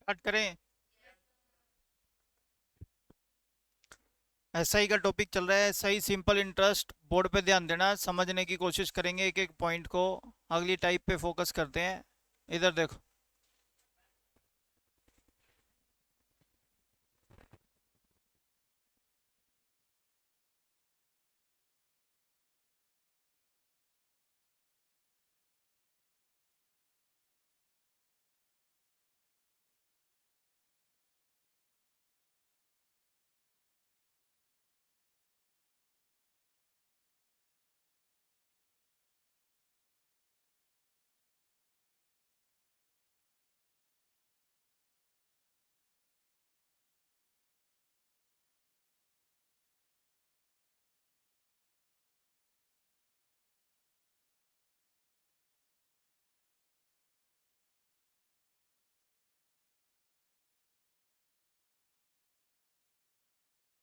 Start करें। SI का topic चल रहा है, सही सिंपल इंटरेस्ट। बोर्ड पे ध्यान देना, समझने की कोशिश करेंगे एक एक पॉइंट को। अगली टाइप पे फोकस करते हैं। इधर देखो।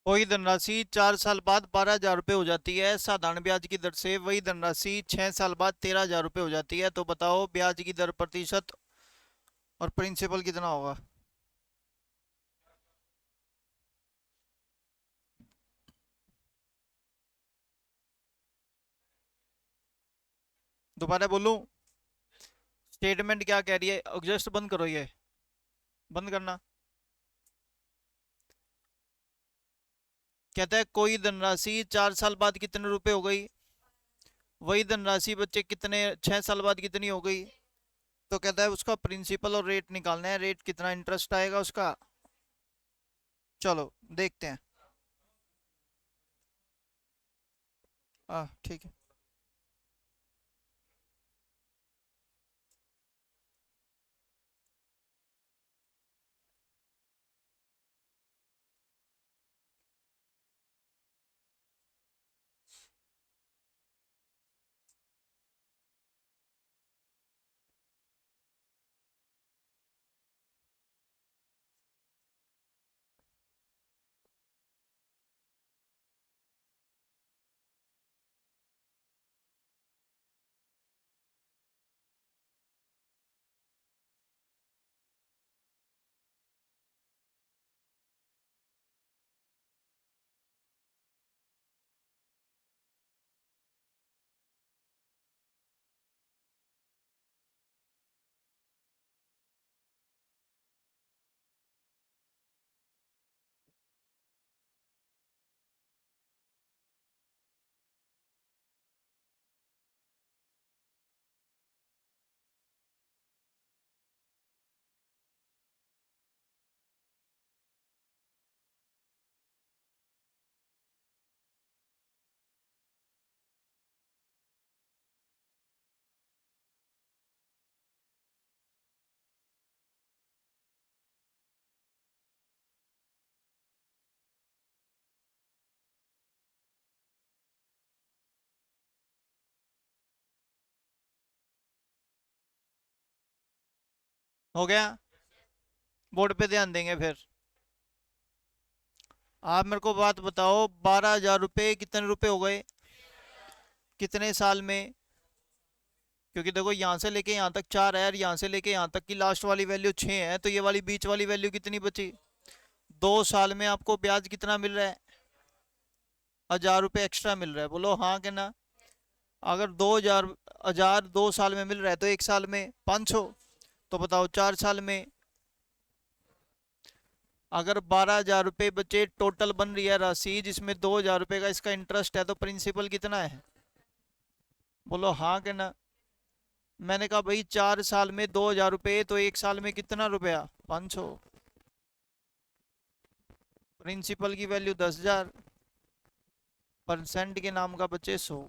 कोई धनराशि 4 साल बाद 12,000 रुपये हो जाती है साधारण ब्याज की दर से, वही धनराशि 6 साल बाद 13,000 रुपये हो जाती है। तो बताओ ब्याज की दर प्रतिशत और प्रिंसिपल कितना होगा। दोबारा बोलूं? स्टेटमेंट क्या कह रही है? एडजस्ट बंद करो, ये बंद करना। कहता है कोई धनराशि 4 साल बाद कितने रुपए हो गई, वही धनराशि बच्चे कितने 6 साल बाद कितनी हो गई। तो कहता है उसका प्रिंसिपल और रेट निकालना है, रेट कितना इंटरेस्ट आएगा उसका। चलो देखते हैं। ठीक है। हो गया। बोर्ड पे ध्यान देंगे फिर। आप मेरे को बात बताओ, 12,000 रुपये कितने रुपए हो गए, कितने साल में। क्योंकि देखो यहाँ से लेके यहाँ तक 4 है और यहाँ से लेके यहाँ तक की लास्ट वाली वैल्यू 6 है, तो ये वाली बीच वाली वैल्यू कितनी बची। 2 साल में आपको ब्याज कितना मिल रहा है? 1,000 रुपये एक्स्ट्रा मिल रहा है, बोलो हाँ कि ना। अगर 2,000 2 साल में मिल रहा है तो एक साल में 500। तो बताओ 4 साल में अगर 12,000 रुपये बचे, टोटल बन रही है राशि जिसमें 2,000 रुपये का इसका इंटरेस्ट है, तो प्रिंसिपल कितना है? बोलो हाँ कि ना। मैंने कहा भाई 4 साल में 2,000 रुपये, तो एक साल में कितना रुपया? 500। प्रिंसिपल की वैल्यू 10,000, परसेंट के नाम का बचे 100।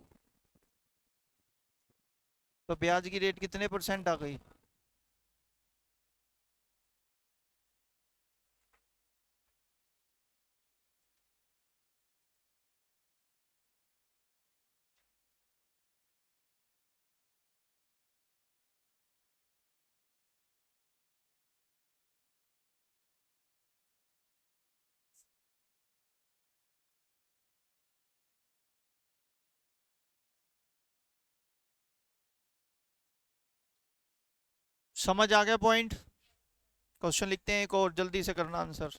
तो ब्याज की रेट कितने परसेंट आ गई? समझ आ गया पॉइंट? क्वेश्चन लिखते हैं एक और, जल्दी से करना आंसर।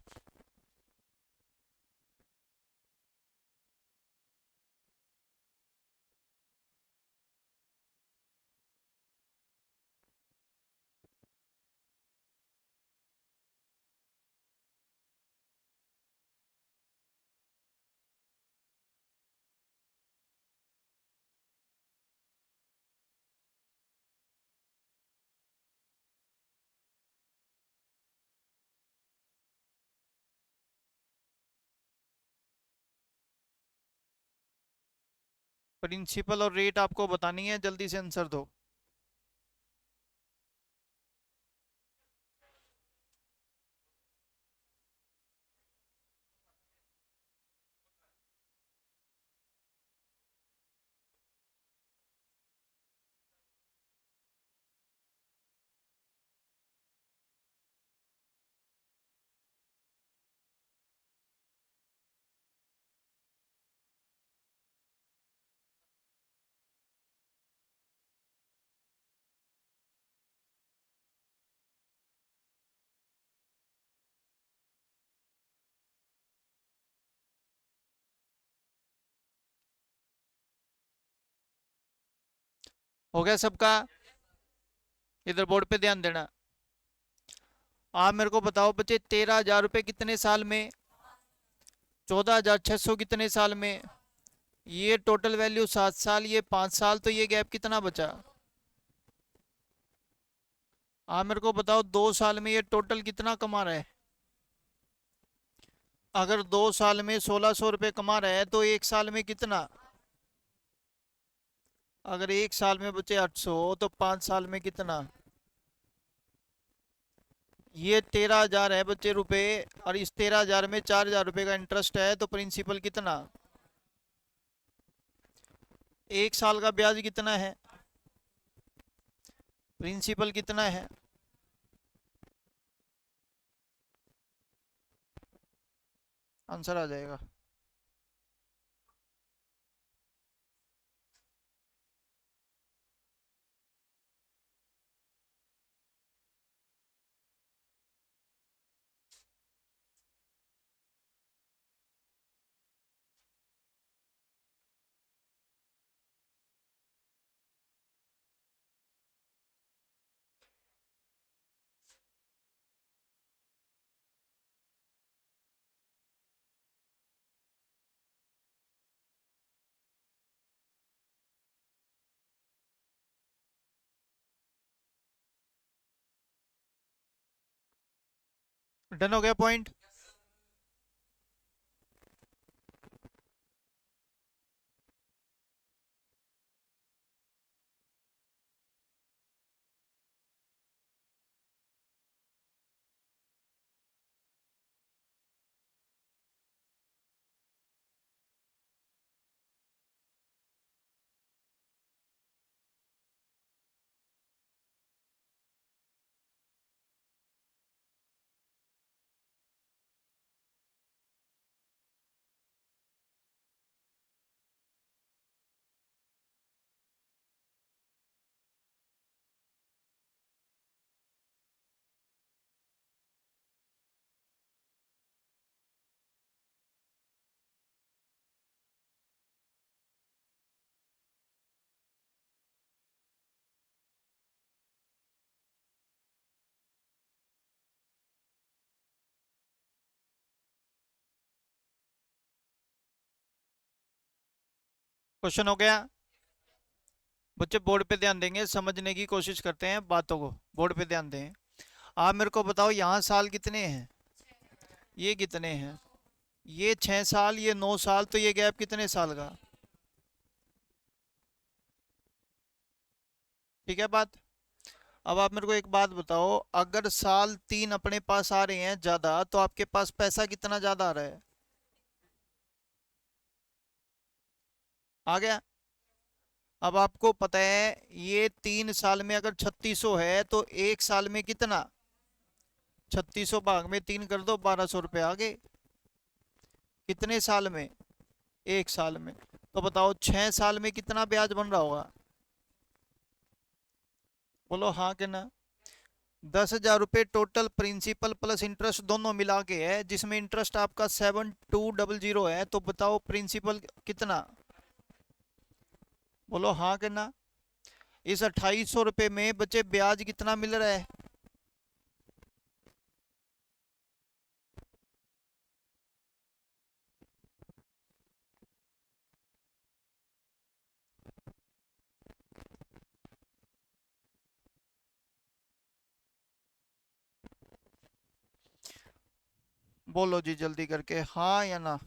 प्रिंसिपल और रेट आपको बतानी है, जल्दी से आंसर दो। हो गया सबका? इधर बोर्ड पे ध्यान देना। आप मेरे को बताओ बच्चे, 13,000 रुपये कितने साल में? 14,600 कितने साल में? ये टोटल वैल्यू 7 साल, ये 5 साल, तो ये गैप कितना बचा? आप मेरे को बताओ 2 साल में ये टोटल कितना कमा रहा है? अगर 2 साल में 1,600 रुपये कमा रहा है तो 1 साल में कितना? अगर 1 साल में बचे 800 तो 5 साल में कितना? ये 13,000 है बच्चे रुपए, और इस 13,000 में 4,000 रुपये का इंटरेस्ट है, तो प्रिंसिपल कितना? 1 साल का ब्याज कितना है? प्रिंसिपल कितना है? आंसर आ जाएगा। डन हो गया पॉइंट? क्वेश्चन हो गया? बच्चे बोर्ड पे ध्यान देंगे, समझने की कोशिश करते हैं बातों को, बोर्ड पे ध्यान दें। आप मेरे को बताओ यहाँ साल कितने हैं? ये कितने हैं? ये 6 साल, ये 9 साल, तो ये गैप कितने साल का? ठीक है बात? अब आप मेरे को एक बात बताओ, अगर साल 3 अपने पास आ रहे हैं ज्यादा, तो आपके पास पैसा कितना ज्यादा आ रहा है? आ गया? अब आपको पता है ये 3 साल में अगर 3600 है, तो 1 साल में कितना? 3600 भाग में 3 कर दो, 1,200 रुपये आ गए। कितने साल में? 1 साल में। तो बताओ 6 साल में कितना ब्याज बन रहा होगा? बोलो हाँ कि ना। 10,000 रुपये टोटल प्रिंसिपल प्लस इंटरेस्ट दोनों मिला के है, जिसमें इंटरेस्ट आपका 7200 है। तो बताओ प्रिंसिपल कितना? बोलो हाँ कि ना। इस 2800 रुपये में बच्चे ब्याज कितना मिल रहा है? बोलो जी जल्दी करके, हाँ या ना।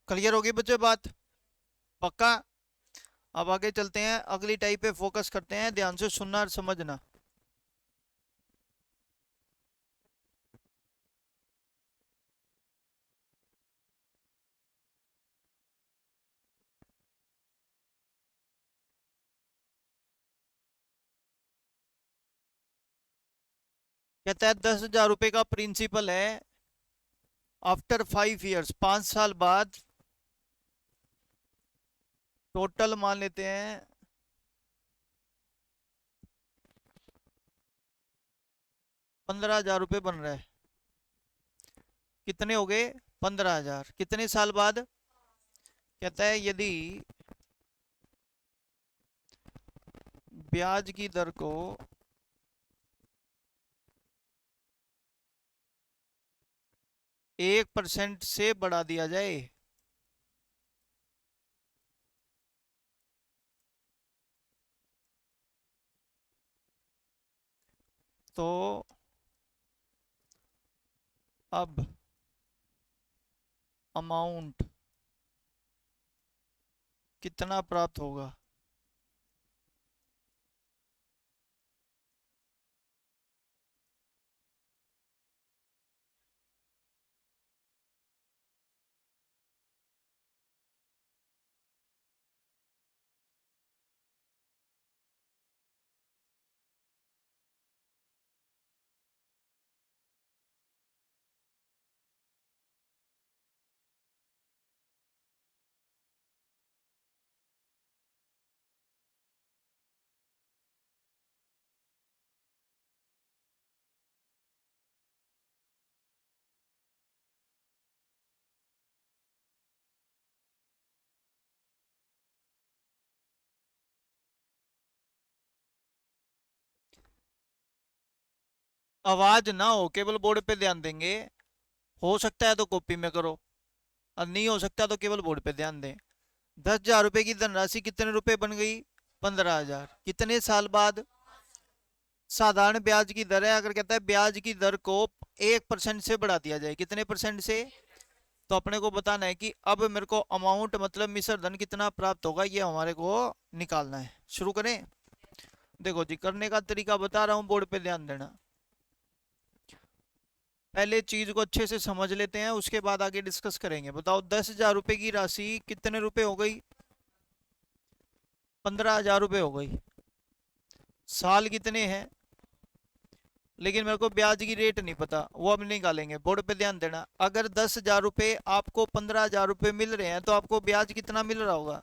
क्लियर होगी बच्चे बात? पक्का? अब आगे चलते हैं, अगली टाइप पे फोकस करते हैं, ध्यान से सुनना और समझना। कहता है 10,000 रुपये का प्रिंसिपल है, आफ्टर 5 इयर्स, 5 साल बाद टोटल मान लेते हैं 15,000 रुपये बन रहा है। कितने हो गए? 15,000। कितने साल बाद? कहता है यदि ब्याज की दर को 1% से बढ़ा दिया जाए तो अब अमाउंट कितना प्राप्त होगा? आवाज ना हो, केवल बोर्ड पे ध्यान देंगे। हो सकता है तो कॉपी में करो, और नहीं हो सकता तो केवल बोर्ड पे ध्यान दें। 10,000 रुपये की धनराशि कितने रुपए बन गई? 15,000। कितने साल बाद? साधारण ब्याज की दर है, अगर कहता है ब्याज की दर को 1% से बढ़ा दिया जाए, कितने परसेंट से? तो अपने को बताना है कि अब मेरे को अमाउंट मतलब मिश्र धन कितना प्राप्त होगा, ये हमारे को निकालना है। शुरू करें? देखो जी, करने का तरीका बता रहा हूँ, बोर्ड पे ध्यान देना। पहले चीज को अच्छे से समझ लेते हैं, उसके बाद आगे डिस्कस करेंगे। बताओ 10,000 रुपये की राशि कितने रुपए हो गई? 15,000 रुपये हो गई। साल कितने हैं? लेकिन मेरे को ब्याज की रेट नहीं पता, वो अब निकालेंगे। बोर्ड पे ध्यान देना, अगर 10,000 रुपये आपको 15,000 रुपये मिल रहे हैं तो आपको ब्याज कितना मिल रहा होगा?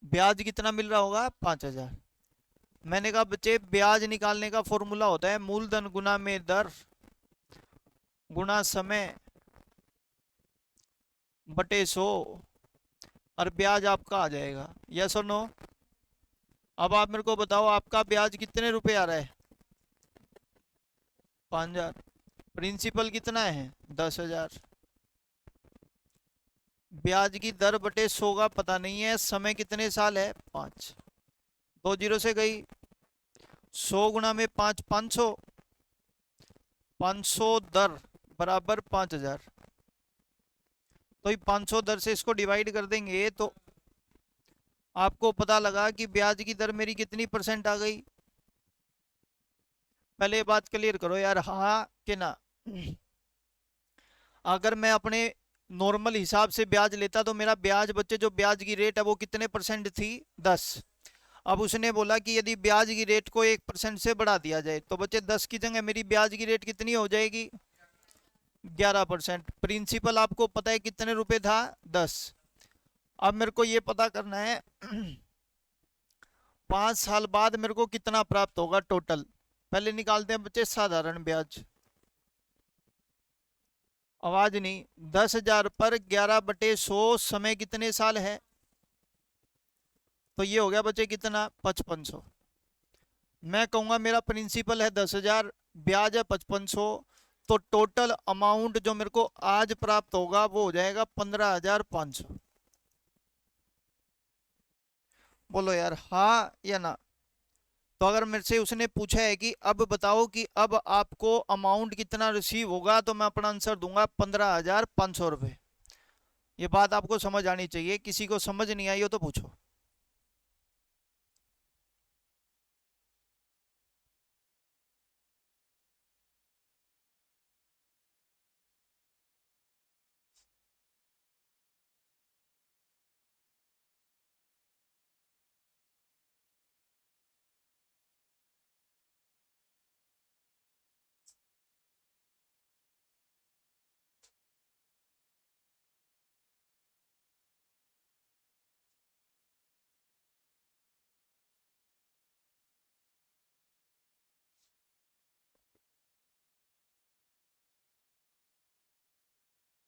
ब्याज कितना मिल रहा होगा? 5,000। मैंने कहा बच्चे, ब्याज निकालने का फॉर्मूला होता है मूलधन गुना में दर गुना समय बटे 100, और ब्याज आपका आ जाएगा। यस और नो? अब आप मेरे को बताओ, आपका ब्याज कितने रुपए आ रहा है? 5,000। प्रिंसिपल कितना है? 10,000। ब्याज की दर बटे 100 का पता नहीं है, समय कितने साल है? 5। 2 जीरो से गई। 100 गुना में 5, 500। 500 दर बराबर 5,000। तो ये 500 दर से इसको डिवाइड कर देंगे तो आपको पता लगा कि ब्याज की दर मेरी कितनी परसेंट आ गई। पहले ये बात क्लियर करो यार, हाँ कि ना। अगर मैं अपने नॉर्मल हिसाब से ब्याज लेता तो मेरा ब्याज बच्चे जो ब्याज की रेट है वो कितने परसेंट थी, 10। अब उसने बोला कि यदि ब्याज की रेट को 1% से बढ़ा दिया जाए तो बच्चे 10 की जगह मेरी ब्याज की रेट कितनी हो जाएगी, 11%। प्रिंसिपल आपको पता है कितने रुपए था, 10। अब मेरे को ये पता करना है 5 साल बाद मेरे को कितना प्राप्त होगा टोटल। पहले निकालते हैं बच्चे साधारण ब्याज। आवाज नहीं। 10,000 पर 11/100 समय कितने साल है, तो ये हो गया बच्चे कितना, 5500। मैं कहूंगा मेरा प्रिंसिपल है 10,000, ब्याज है 5500, तो टोटल अमाउंट जो मेरे को आज प्राप्त होगा वो हो जाएगा 15,500। बोलो यार हाँ या ना। तो अगर मेरे से उसने पूछा है कि अब बताओ कि अब आपको अमाउंट कितना रिसीव होगा, तो मैं अपना आंसर दूंगा 15,500 रुपये। ये बात आपको समझ आनी चाहिए, किसी को समझ नहीं आई हो तो पूछो।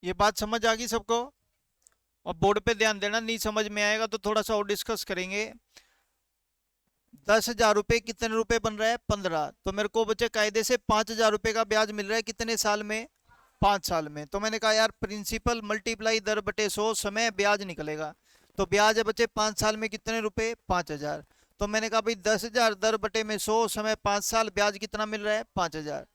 ये बात समझ आ गई सबको। और बोर्ड पे ध्यान देना, नहीं समझ में आएगा तो थोड़ा सा और डिस्कस करेंगे। 10,000 रुपये कितने रुपए बन रहा है, 15। तो मेरे को बच्चे कायदे से 5,000 रुपये का ब्याज मिल रहा है कितने साल में, 5 साल में। तो मैंने कहा यार प्रिंसिपल मल्टीप्लाई दर बटे 100 समय ब्याज निकलेगा। तो ब्याज है बच्चे 5 साल में कितने रुपए, 5,000। तो मैंने कहा भाई 10,000 दर बटे में 100 समय 5 साल ब्याज कितना मिल रहा है, 5,000।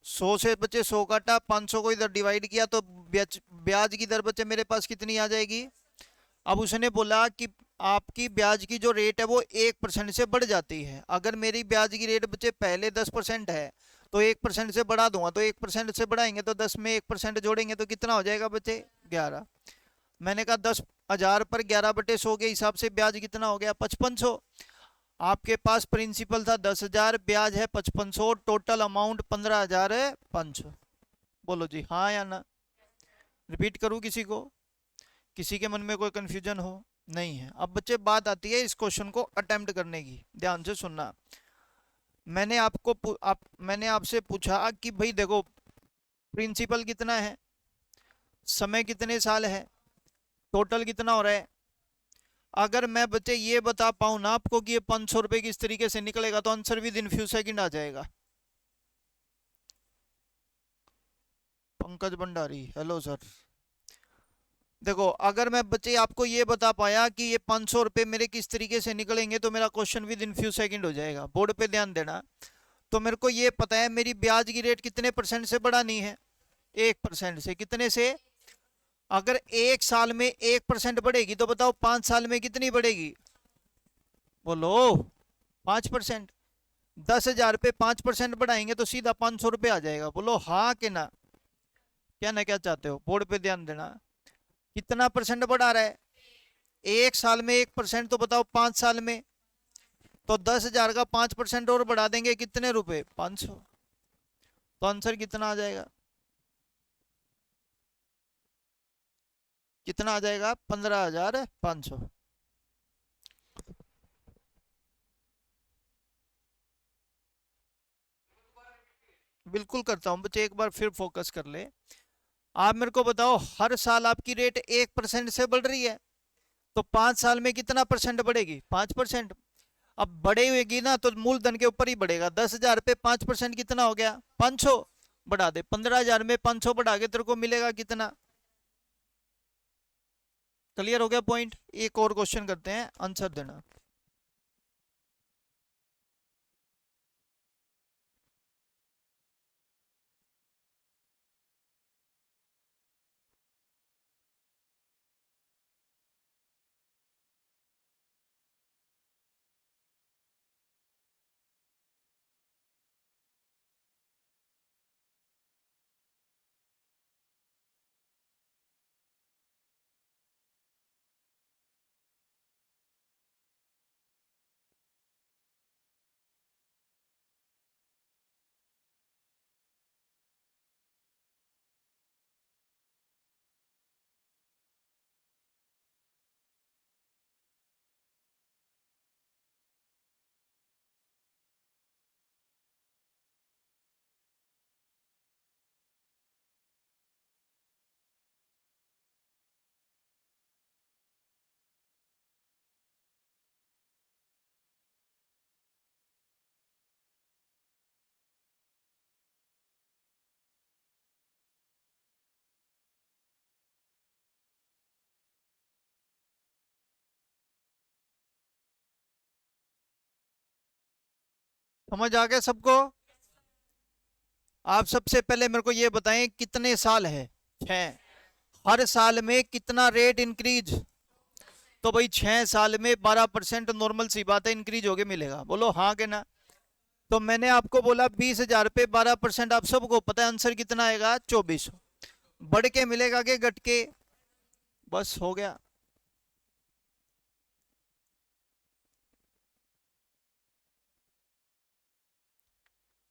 100 से बच्चे 100 काटा, 500 को इधर डिवाइड किया तो ब्याज ब्याज की दर बच्चे मेरे पास कितनी आ जाएगी। अब उसने बोला कि आपकी ब्याज की जो रेट है वो 1% से बढ़ जाती है। अगर मेरी ब्याज की रेट बच्चे पहले 10% है तो 1% से बढ़ा दूंगा, तो 1% से बढ़ाएंगे तो 10 में 1% जोड़ेंगे तो कितना हो जाएगा बच्चे, 11। मैंने कहा 10,000 पर 11/100 के हिसाब से ब्याज कितना हो गया, 5500। आपके पास प्रिंसिपल था 10,000, ब्याज है 5500, टोटल अमाउंट 15,500। बोलो जी हाँ या ना। रिपीट करूँ किसी को, किसी के मन में कोई कंफ्यूजन हो, नहीं है। अब बच्चे बात आती है इस क्वेश्चन को अटेम्प्ट करने की, ध्यान से सुनना। मैंने आपसे पूछा कि भाई देखो प्रिंसिपल कितना है, समय कितने साल है, टोटल कितना हो रहा है। अगर मैं बच्चे ये बता पाऊं ना आपको कि ये 500 रुपये किस तरीके से निकलेगा तो answer within few second आ जाएगा। Pankaj Bhandari hello sir. देखो अगर मैं बच्चे आपको ये बता पाया कि ये 500 रुपये मेरे किस तरीके से निकलेंगे तो मेरा question with in few second हो जाएगा। बोर्ड पे ध्यान देना। तो मेरे को ये पता है मेरी ब्याज की रेट कितने परसेंट से बढ़ानी है, 1% से। कितने से, अगर 1 साल में 1% बढ़ेगी तो बताओ 5 साल में कितनी बढ़ेगी, बोलो 5%। 10,000 पे 5% बढ़ाएंगे तो सीधा 500 रुपये आ जाएगा। बोलो हाँ कि ना, क्या ना क्या चाहते हो। बोर्ड पे ध्यान देना। कितना परसेंट बढ़ा रहा है, 1 साल में 1%, तो बताओ 5 साल में। तो 10,000 का 5% और बढ़ा देंगे कितने रुपए, 500। तो आंसर कितना आ जाएगा, कितना आ जाएगा, 15,500। बिल्कुल करता हूँ बच्चे, एक बार फिर फोकस कर ले। आप मेरे को बताओ हर साल आपकी रेट 1% से बढ़ रही है, तो 5 साल में कितना परसेंट बढ़ेगी, 5%। अब बढ़े हुएगी ना तो मूलधन के ऊपर ही बढ़ेगा। 10,000 पे 5% कितना हो गया, 500। बढ़ा दे 15,000 में 500 बढ़ा के तेरे को मिलेगा कितना। क्लियर हो गया पॉइंट। एक और क्वेश्चन करते हैं, आंसर देना। समझ आ गया सबको? आप सबसे पहले मेरे को ये बताएं कितने साल है? 6। हर साल में कितना रेट इंक्रीज? तो भाई 6 साल में 12% नॉर्मल सी बात है, इंक्रीज होके मिलेगा। बोलो हाँ के ना। तो मैंने आपको बोला 20,000 पे 12%, आप सबको पता है आंसर कितना आएगा? 24। बढ़ के मिलेगा कि घट के? बस हो गया।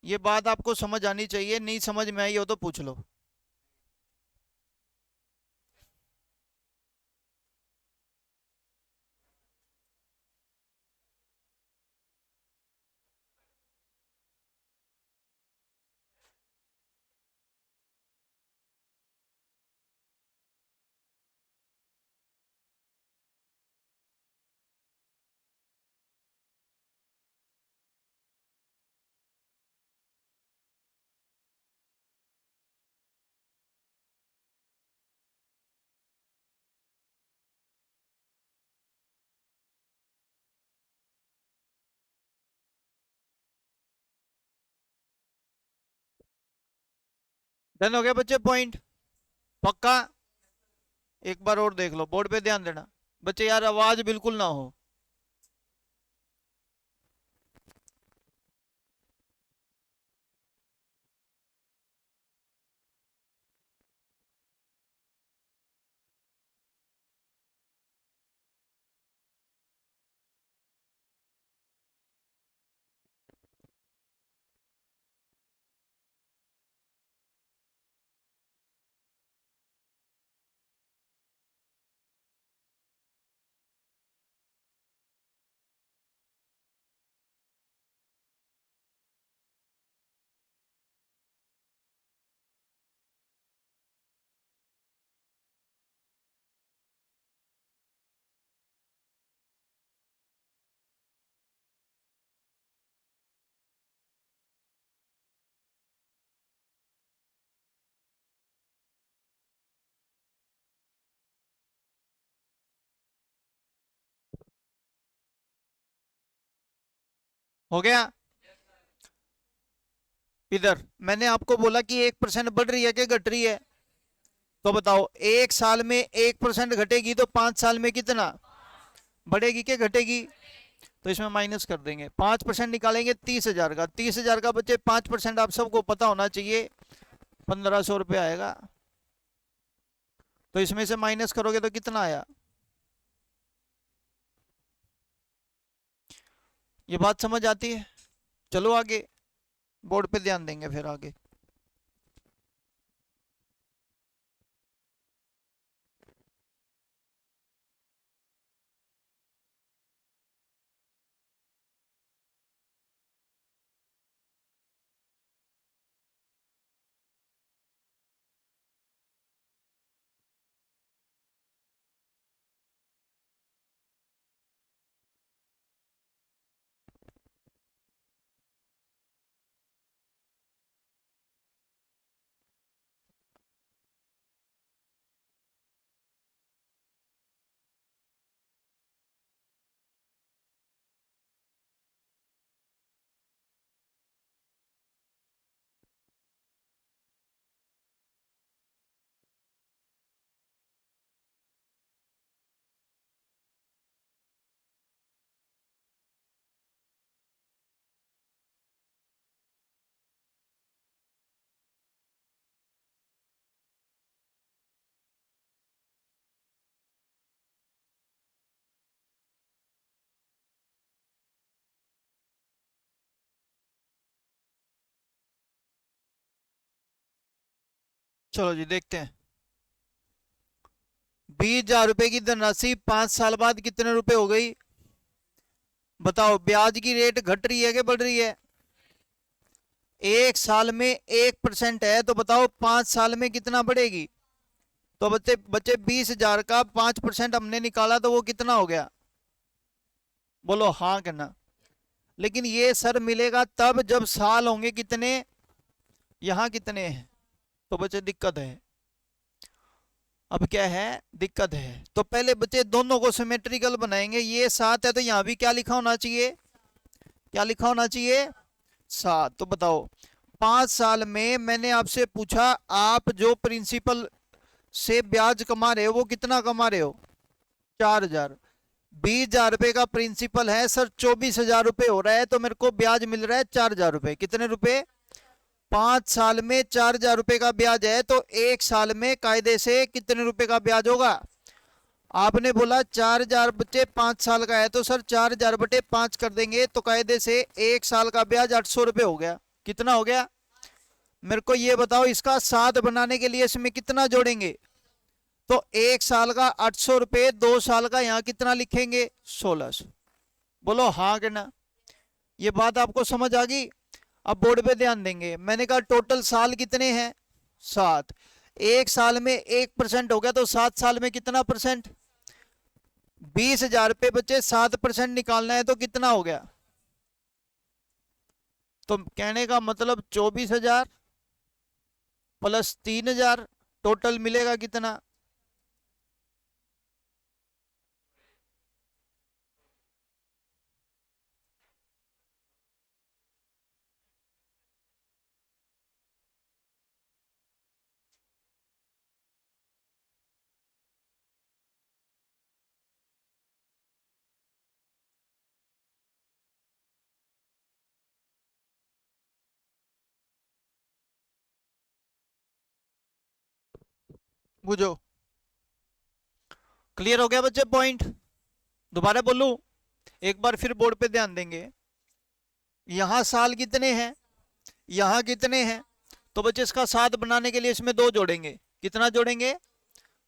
ये बात आपको समझ आनी चाहिए, नहीं समझ में आई हो तो पूछ लो। डन हो गया बच्चे? पॉइंट पक्का? एक बार और देख लो, बोर्ड पे ध्यान देना बच्चे, यार आवाज बिल्कुल ना हो। हो गया? इधर मैंने आपको बोला कि 1% बढ़ रही है कि घट रही है? तो बताओ, 1 साल में 1% घटेगी तो 5 साल में कितना बढ़ेगी कि घटेगी? तो इसमें माइनस कर देंगे, 5% निकालेंगे 30,000 का। 30,000 का बच्चे 5% आप सबको पता होना चाहिए, 1,500 रुपये आएगा। तो इसमें से माइनस करोगे तो कितना आया? ये बात समझ आती है? चलो आगे, बोर्ड पे ध्यान देंगे फिर आगे। चलो जी देखते हैं। 20,000 रुपए की धनराशि 5 साल बाद कितने रुपए हो गई? बताओ, ब्याज की रेट घट रही है कि बढ़ रही है? 1 साल में 1% है, तो बताओ 5 साल में कितना बढ़ेगी? तो बच्चे बच्चे 20,000 का 5% हमने निकाला तो वो कितना हो गया? बोलो हाँ करना। लेकिन ये सर मिलेगा तब जब साल होंगे कितने, यहाँ कितने हैं। तो बच्चे दिक्कत है। अब क्या है? दिक्कत है। तो पहले बच्चे दोनों को सिमेट्रिकल बनाएंगे। ये 7 है तो यहाँ भी क्या लिखा होना चाहिए? क्या लिखा होना चाहिए? 7। तो बताओ 5 साल में मैंने आपसे पूछा आप जो प्रिंसिपल से ब्याज कमा रहे हो वो कितना कमा रहे हो? 4,000। 20,000 रुपए का प्रिंसिपल है सर, 24,000 रुपए हो रहा है, तो मेरे को ब्याज मिल रहा है 4,000 रुपए। कितने रुपए? 5 साल में 4,000 रुपए का ब्याज है, तो 1 साल में कायदे से कितने रुपए का ब्याज होगा? आपने बोला 4,000 बटे 5 साल का है, तो सर 4,000 बटे 5 कर देंगे तो कायदे से 1 साल का ब्याज 800 रुपये हो गया। कितना हो गया? मेरे को ये बताओ इसका 7 बनाने के लिए इसमें कितना जोड़ेंगे? तो 1 साल का 800 रुपये, 2 साल का यहाँ कितना लिखेंगे? 1600। बोलो हाँ कि ना? ये बात आपको समझ आ गई? अब बोर्ड पे ध्यान देंगे। मैंने कहा टोटल साल कितने हैं? 7। 1 साल में 1% हो गया, तो 7 साल में कितना परसेंट? 20,000 रुपये बचे, 7% निकालना है तो कितना हो गया? तो कहने का मतलब 24,000 प्लस 3,000, टोटल मिलेगा कितना? बुझो। क्लियर हो गया बच्चे पॉइंट? दोबारा बोलूं? एक बार फिर बोर्ड पे ध्यान देंगे। यहां साल कितने हैं, यहां कितने हैं, तो बच्चे इसका 7 बनाने के लिए इसमें 2 जोड़ेंगे। कितना जोड़ेंगे?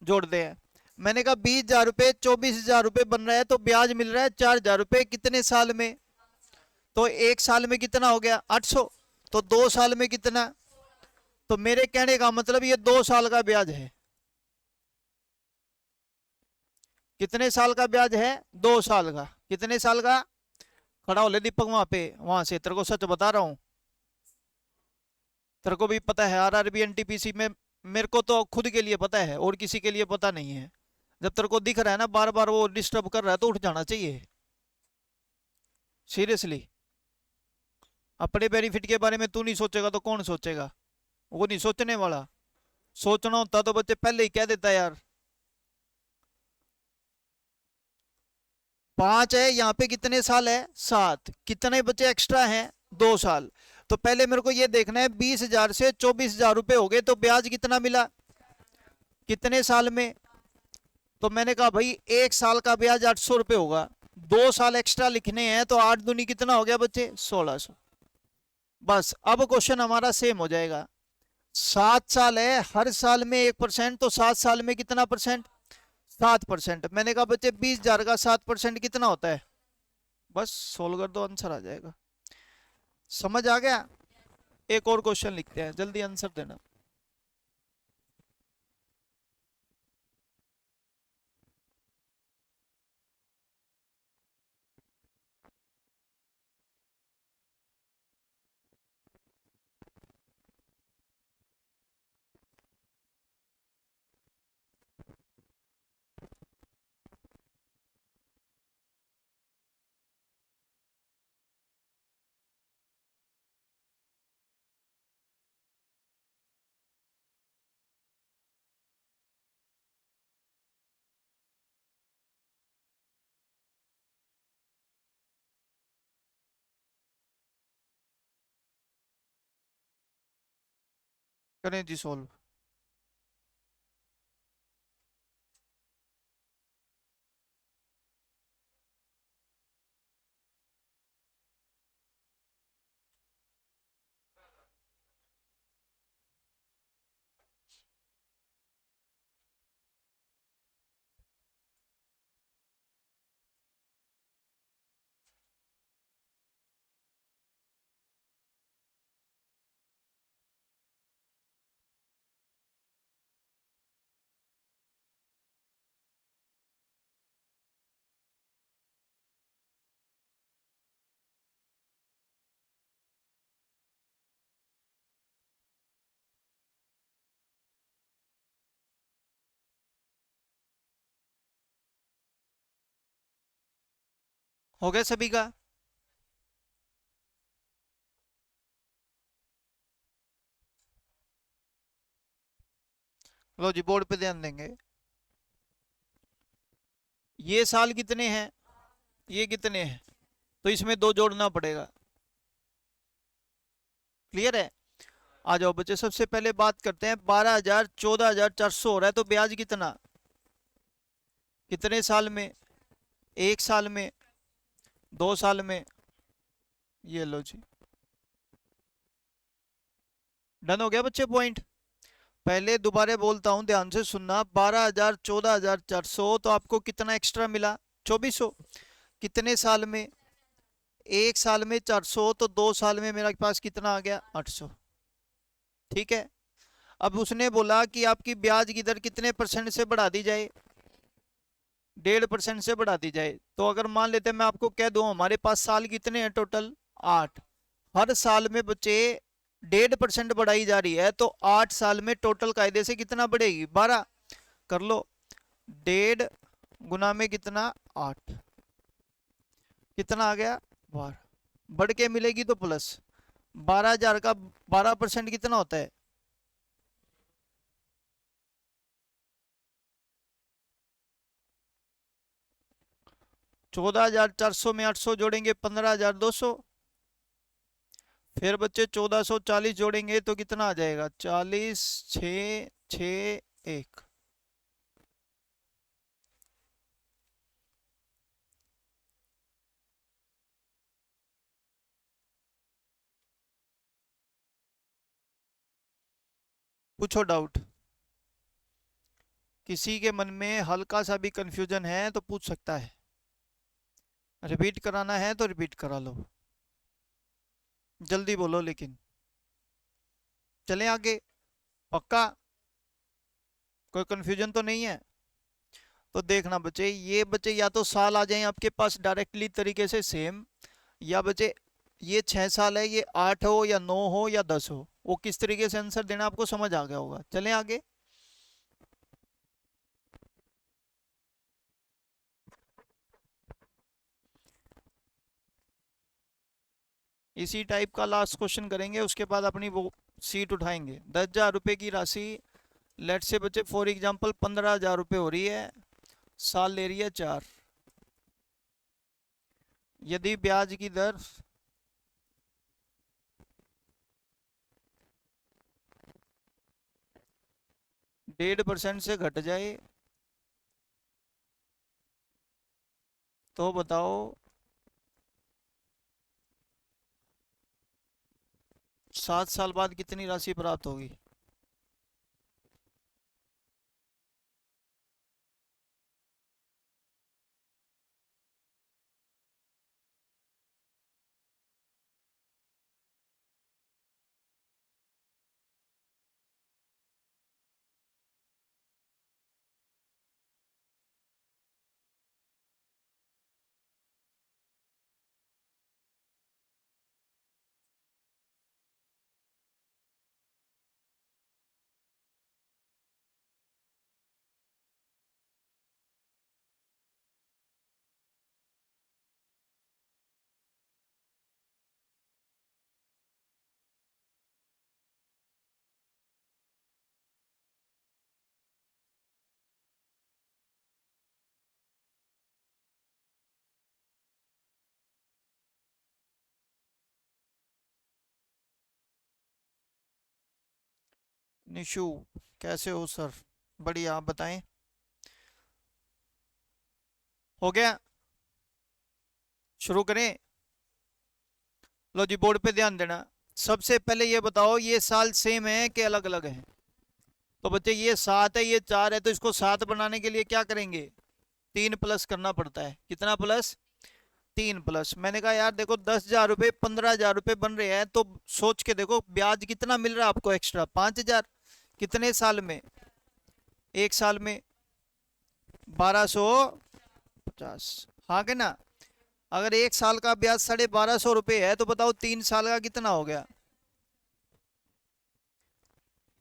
जोड़ते हैं। मैंने कहा 20,000 रुपये 24,000 रुपये बन रहा है, तो ब्याज मिल रहा है 4,000 रुपये। कितने साल में? तो 1 साल में कितना हो गया? 800। तो 2 साल में कितना? तो मेरे कहने का मतलब ये 2 साल का ब्याज है। कितने साल का ब्याज है? 2 साल का। कितने साल का? खड़ा हो ले दीपक वहां पे, वहां से तेरे को सच बता रहा हूं। तेरे को भी पता है आरआरबी एनटीपीसी में, मेरे को तो खुद के लिए पता है और किसी के लिए पता नहीं है। जब तेरे को दिख रहा है ना बार बार वो डिस्टर्ब कर रहा है, तो उठ जाना चाहिए। सीरियसली। अपने बेनिफिट के बारे में तू नहीं सोचेगा तो कौन सोचेगा? वो नहीं सोचने वाला। सोचना होता तो बच्चे पहले ही कह देता यार। 5 है, यहाँ पे कितने साल है? 7। कितने बच्चे एक्स्ट्रा हैं? 2 साल। तो पहले मेरे को ये देखना है 20,000 से 24,000 रुपये हो गए, तो ब्याज कितना मिला? कितने साल में? तो मैंने कहा भाई 1 साल का ब्याज 800 रुपये होगा। 2 साल एक्स्ट्रा लिखने हैं, तो 8 दूनी कितना हो गया बच्चे? 1600। बस अब क्वेश्चन हमारा सेम हो जाएगा। 7 साल है, हर साल में 1%, तो 7 साल में कितना परसेंट? 7%। मैंने कहा बच्चे 20,000 का 7% कितना होता है? बस सोल्व कर दो, आंसर आ जाएगा। समझ आ गया? एक और क्वेश्चन लिखते हैं, जल्दी आंसर देना। करें जी सोल्व। हो गया सभी का? लो जी बोर्ड पे ध्यान देंगे। ये साल कितने हैं, ये कितने हैं, तो इसमें दो जोड़ना पड़ेगा। क्लियर है। आ जाओ बच्चे, सबसे पहले बात करते हैं 12,000 14,400 हो रहा है, तो ब्याज कितना, कितने साल में, एक साल में, दो साल में। ये लो जी, डन हो गया बच्चे पॉइंट। पहले दोबारा बोलता हूं, ध्यान से सुनना। 12,000 14,400, तो आपको कितना एक्स्ट्रा मिला, 2,400। कितने साल में, एक साल में 400, तो दो साल में मेरे पास कितना आ गया, 800। ठीक है। अब उसने बोला कि आपकी ब्याज की दर कितने परसेंट से बढ़ा दी जाए, 1.5% से बढ़ा दी जाए। तो अगर मान लेते हैं, मैं आपको कह दूं हमारे पास साल कितने हैं टोटल, 8। हर साल में बच्चे 1.5% बढ़ाई जा रही है, तो 8 साल में टोटल कायदे से कितना बढ़ेगी, 12। कर लो, 1.5 गुना में कितना, 8, कितना आ गया, 12। बढ़ के मिलेगी तो प्लस, 12,000 का 12% कितना होता है, 14,400 में 800 जोड़ेंगे 15,200। फिर बच्चे 1,440 जोड़ेंगे तो कितना आ जाएगा, 40 6 6 1। पूछो डाउट, किसी के मन में हल्का सा भी कंफ्यूजन है तो पूछ सकता है। रिपीट कराना है तो रिपीट करा लो, जल्दी बोलो लेकिन। चलें आगे, पक्का, कोई कंफ्यूजन तो नहीं है। तो देखना बच्चे, ये बच्चे या तो साल आ जाएं आपके पास डायरेक्टली तरीके से सेम, या बच्चे ये 6 साल है, ये 8 हो या 9 हो या 10 हो, वो किस तरीके से आंसर देना आपको समझ आ गया होगा। चलें आगे। इसी टाइप का लास्ट क्वेश्चन करेंगे, उसके बाद अपनी वो सीट उठाएंगे। 10,000 रुपये की राशि, लेट से बच्चे फॉर एग्जांपल 15,000 रुपये हो रही है, साल ले रही है 4। यदि ब्याज की दर 1.5% से घट जाए, तो बताओ 7 साल बाद कितनी राशि प्राप्त होगी। निशु, कैसे हो सर, बढ़िया, आप बताएं। हो गया, शुरू करें। लो जी बोर्ड पे ध्यान देना। सबसे पहले ये बताओ, ये साल सेम है कि अलग अलग है। तो बच्चे ये 7 है, ये 4 है, तो इसको 7 बनाने के लिए क्या करेंगे, 3 प्लस करना पड़ता है। कितना प्लस, 3 प्लस। मैंने कहा यार देखो, 10,000 रुपये 15,000 रुपये बन रहे हैं, तो सोच के देखो ब्याज कितना मिल रहा है आपको एक्स्ट्रा, 5,000। कितने साल में, एक साल में 1,250। हाँ के ना। अगर एक साल का ब्याज 1,250 रुपये है, तो बताओ 3 साल का कितना हो गया।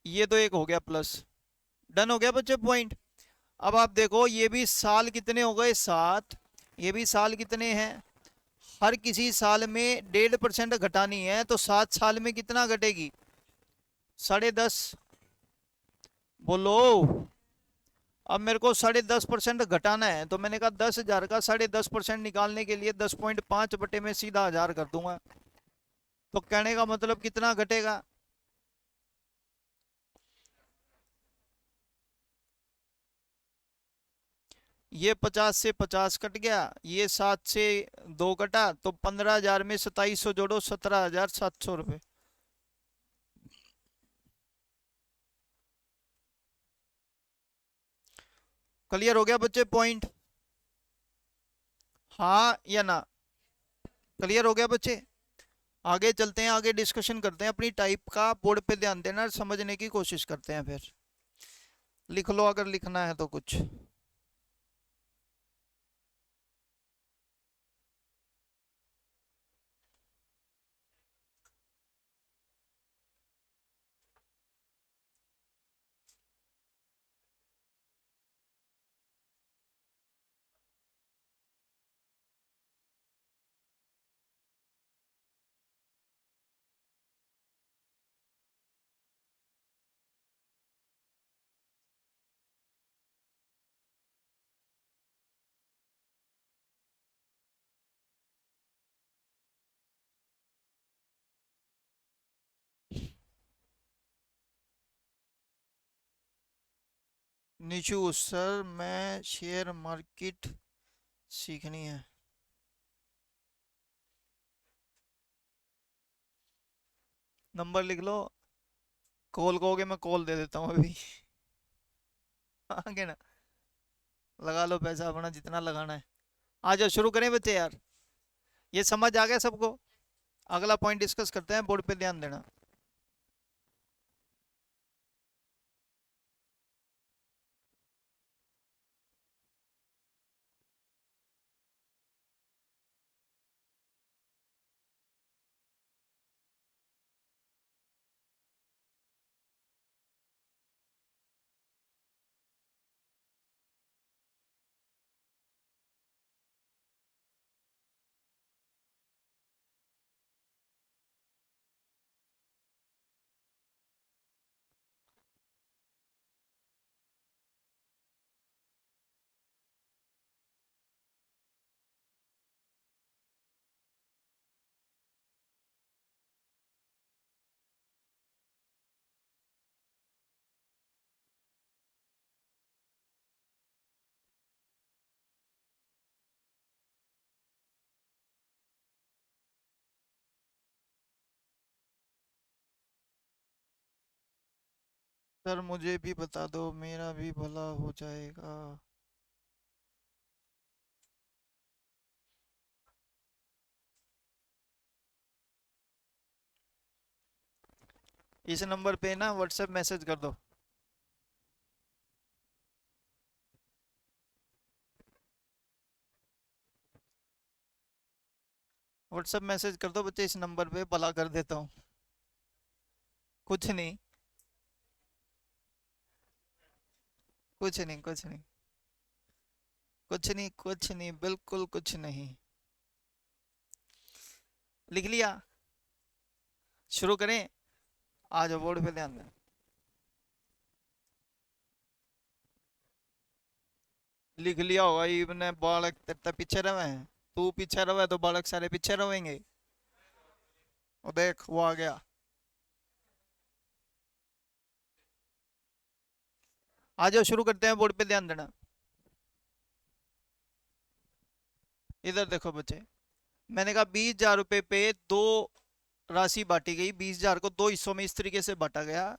ये तो एक हो गया प्लस। डन हो गया बच्चे पॉइंट। अब आप देखो, ये भी साल कितने हो गए, 7। ये भी साल कितने हैं, हर किसी साल में 1.5% घटानी है, तो 7 साल में कितना घटेगी, 10.5। बोलो। अब मेरे को 10.5% घटाना है, तो मैंने कहा 10,000 का 10.5% निकालने के लिए 10.5 बटे में सीधा 1000 कर दूंगा। तो कहने का मतलब कितना घटेगा? ये 50 से 50 कट गया, ये 7 से 2 कटा, तो 15,000 में 2700 जोड़ो, 17,700 रुपये। क्लियर हो गया बच्चे पॉइंट? हाँ या ना? क्लियर हो गया बच्चे? आगे चलते हैं, आगे डिस्कशन करते हैं अपनी टाइप का। बोर्ड पे ध्यान देना, समझने की कोशिश करते हैं। फिर लिख लो अगर लिखना है तो कुछ। नीचू सर, मैं शेयर मार्केट सीखनी है। नंबर लिख लो। कॉल कहोगे मैं कॉल दे देता हूँ अभी। आगे ना, लगा लो पैसा अपना जितना लगाना है। आ जाओ शुरू करें बच्चे यार। ये समझ आ गया सबको? अगला पॉइंट डिस्कस करते हैं, बोर्ड पे ध्यान देना। सर मुझे भी बता दो, मेरा भी भला हो जाएगा। इस नंबर पे ना व्हाट्सएप मैसेज कर दो। व्हाट्सएप मैसेज कर दो बच्चे, इस नंबर पे भला कर देता हूँ। कुछ नहीं, कुछ नहीं, कुछ नहीं, कुछ नहीं, कुछ नहीं, बिल्कुल कुछ नहीं। लिख लिया? शुरू करें? आ जाओ बोर्ड पे ध्यान दें। लिख लिया होगा इबने बालक, तेरे पीछे रहे हैं। तू पीछे रहे तो बालक सारे पीछे रहेंगे। और देख वो आ गया। आ जाओ शुरू करते हैं, बोर्ड पे ध्यान देना। इधर देखो बच्चे, मैंने कहा 20,000 रुपये पे दो राशि बांटी गई। 20,000 को दो हिस्सों में इस तरीके से बांटा गया।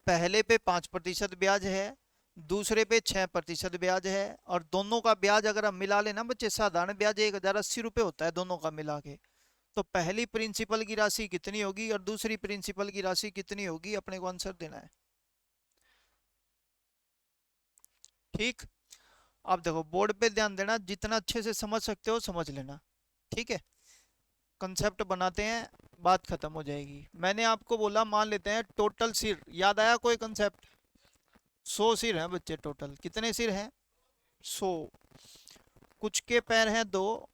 पहले पे 5% ब्याज है, दूसरे पे 6% ब्याज है, और दोनों का ब्याज अगर हम मिला लेना बच्चे, साधारण ब्याज 1,080 रुपये होता है दोनों का मिला के। तो पहली प्रिंसिपल की राशि कितनी होगी और दूसरी प्रिंसिपल की राशि कितनी होगी, अपने को आंसर देना है। ठीक। अब देखो बोर्ड पे ध्यान देना, जितना अच्छे से समझ सकते हो समझ लेना। ठीक है, कंसेप्ट बनाते हैं, बात खत्म हो जाएगी। मैंने आपको बोला, मान लेते हैं टोटल सिर, याद आया कोई कंसेप्ट? 100 सिर हैं बच्चे, टोटल कितने सिर हैं? 100। कुछ के पैर हैं 2,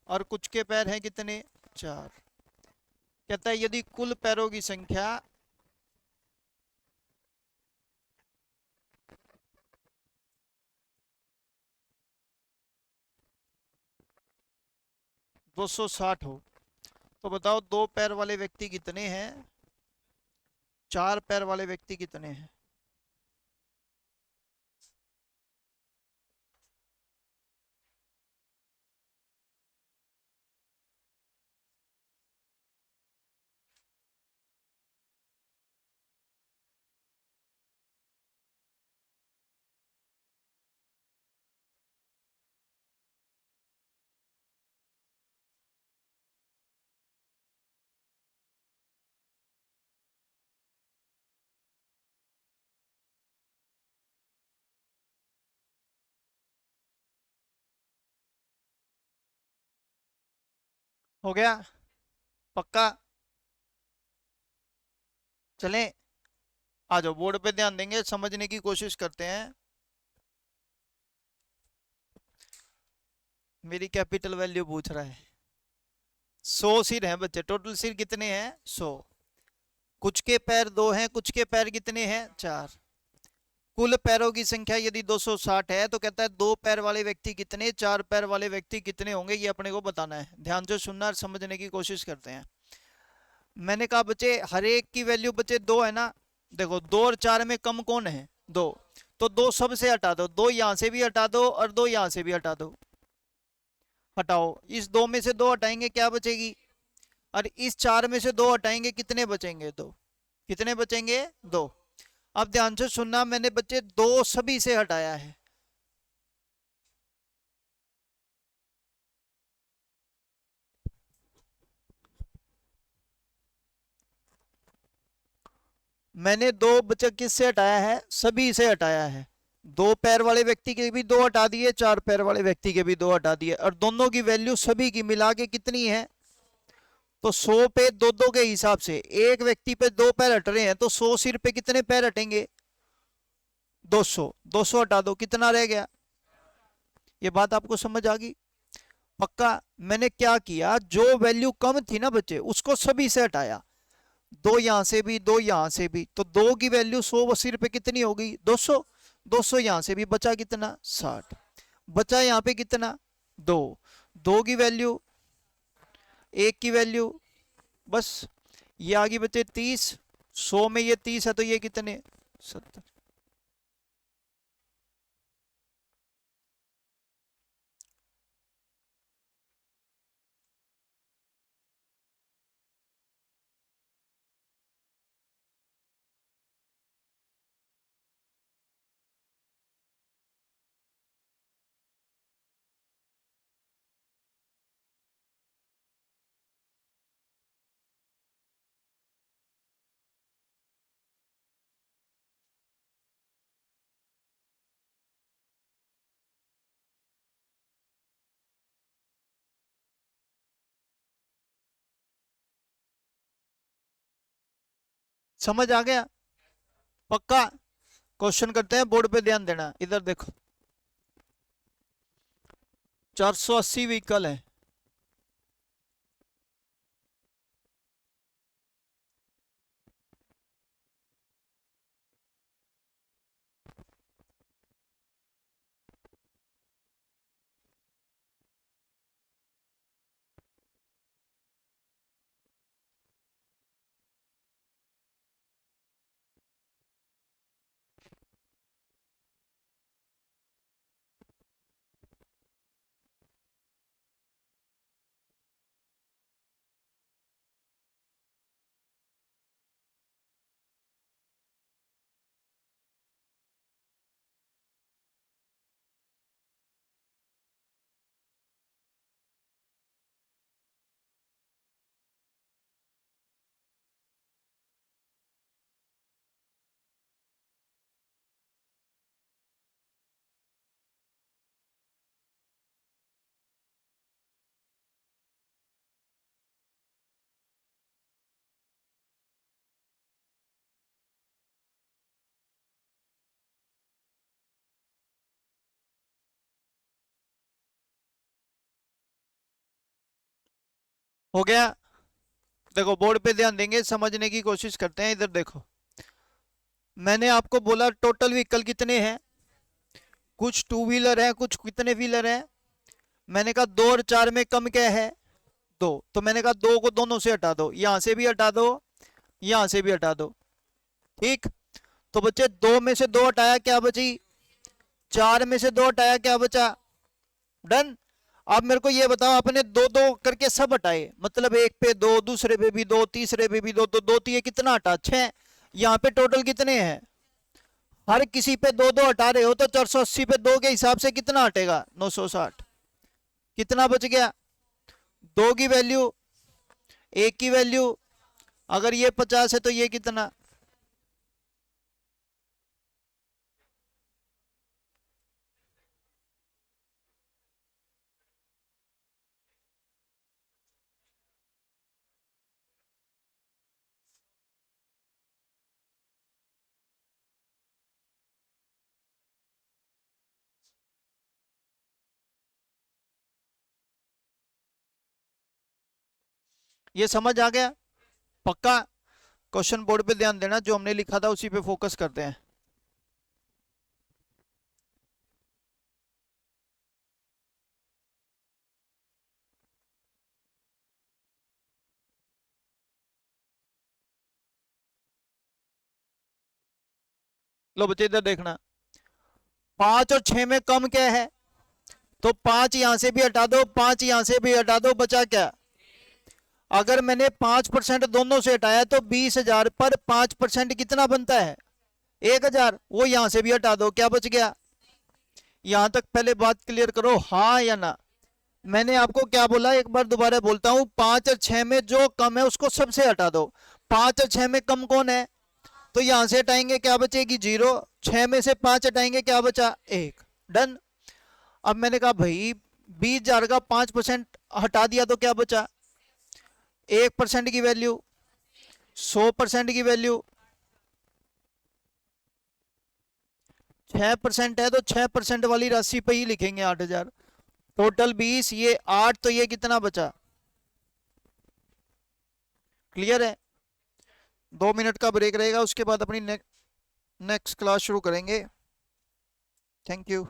और कुछ के पैर हैं कितने? 4। कहता है यदि कुल पैरों की संख्या 260 हो, तो बताओ दो पैर वाले व्यक्ति कितने हैं, चार पैर वाले व्यक्ति कितने हैं। हो गया, पक्का। चलें, आ जाओ बोर्ड पे ध्यान देंगे, समझने की कोशिश करते हैं। मेरी कैपिटल वैल्यू पूछ रहा है। 100 सिर हैं बच्चे, टोटल सिर कितने हैं, 100। कुछ के पैर दो हैं, कुछ के पैर कितने हैं, चार। कुल पैरों की संख्या यदि 260 है तो कहता है दो पैर वाले व्यक्ति कितने, चार पैर वाले व्यक्ति कितने होंगे, ये अपने को बताना है। ध्यान से सुनना और समझने की कोशिश करते हैं। मैंने कहा बच्चे हर एक की वैल्यू बच्चे दो है ना। देखो दो और चार में कम कौन है, दो। तो दो सबसे हटा दो, दो यहां से भी हटा दो और दो यहां से भी हटा दो। हटाओ, इस दो में से दो हटाएंगे क्या बचेगी, और इस चार में से दो हटाएंगे कितने बचेंगे, दो। कितने बचेंगे, दो। अब ध्यान से सुनना, मैंने बच्चे दो सभी से हटाया है। मैंने दो बच्चे किससे हटाया है, सभी से हटाया है। दो पैर वाले व्यक्ति के भी दो हटा दिए, चार पैर वाले व्यक्ति के भी दो हटा दिए, और दोनों की वैल्यू सभी की मिला के कितनी है, तो 100 पे दो दो के हिसाब से एक व्यक्ति पे दो पैर हट रहे हैं, तो 100 सिर पे कितने पैर हटेंगे, 200। 200 हटा दो, कितना रह गया। ये बात आपको समझ आ गई, पक्का। मैंने क्या किया, जो वैल्यू कम थी ना बच्चे उसको सभी से हटाया, दो यहां से भी दो यहां से भी, तो दो की वैल्यू 180 पे कितनी हो गई, 200। 200 यहां से भी बचा कितना, 60। बचा यहां पे कितना, दो। दो की वैल्यू, एक की वैल्यू, बस। ये आ गई बच्चे 30। 100 में ये 30 है तो ये कितने, 70। समझ आ गया, पक्का। क्वेश्चन करते हैं, बोर्ड पे ध्यान देना, इधर देखो। 480 व्हीकल है। हो गया, देखो बोर्ड पे ध्यान देंगे, समझने की कोशिश करते हैं। इधर देखो, मैंने आपको बोला टोटल व्हीकल कितने हैं, कुछ टू व्हीलर है, कुछ कितने व्हीलर हैं। मैंने कहा दो और चार में कम क्या है, दो, तो मैंने कहा दो को दोनों से हटा दो, यहां से भी हटा दो, यहां से भी हटा दो। ठीक, तो बच्चे दो में से दो हटाया क्या बची, चार में से दो हटाया क्या बचा, डन। अब मेरे को ये बताओ, आपने दो दो करके सब हटाए, मतलब एक पे दो, दूसरे पे भी दो, तीसरे पे भी दो, तो दो तो ये कितना हटा, छह। यहाँ पे टोटल कितने हैं, हर किसी पे दो दो हटा रहे हो, तो 480 पे दो के हिसाब से कितना हटेगा, 960। कितना बच गया, दो की वैल्यू, एक की वैल्यू, अगर ये 50 है तो ये कितना, ये समझ आ गया, पक्का। क्वेश्चन बोर्ड पे ध्यान देना, जो हमने लिखा था उसी पे फोकस करते हैं। लो बच्चे इधर देखना, पांच और छह में कम क्या है, तो पांच यहां से भी हटा दो, पांच यहां से भी हटा दो, बचा क्या, अगर मैंने 5% दोनों से हटाया तो 20,000 पर 5% कितना बनता है, 1,000, वो यहां से भी हटा दो, क्या बच गया। यहां तक पहले बात क्लियर करो, हाँ या ना। मैंने आपको क्या बोला, एक बार दोबारा बोलता हूं, पांच और छह में जो कम है उसको सबसे हटा दो। पांच और छह में कम कौन है, तो यहां से हटाएंगे क्या बचेगी, जीरो। छह में से पांच हटाएंगे क्या बचा, एक, डन। अब मैंने कहा भाई 20,000 का 5% हटा दिया तो क्या बचा, 1% की वैल्यू, 100% की वैल्यू, 6% है तो 6% वाली राशि पे ही लिखेंगे 8,000। टोटल 20, ये 8, तो ये कितना बचा, क्लियर है। 2 मिनट का ब्रेक रहेगा, उसके बाद अपनी नेक्स्ट क्लास शुरू करेंगे। Thank you.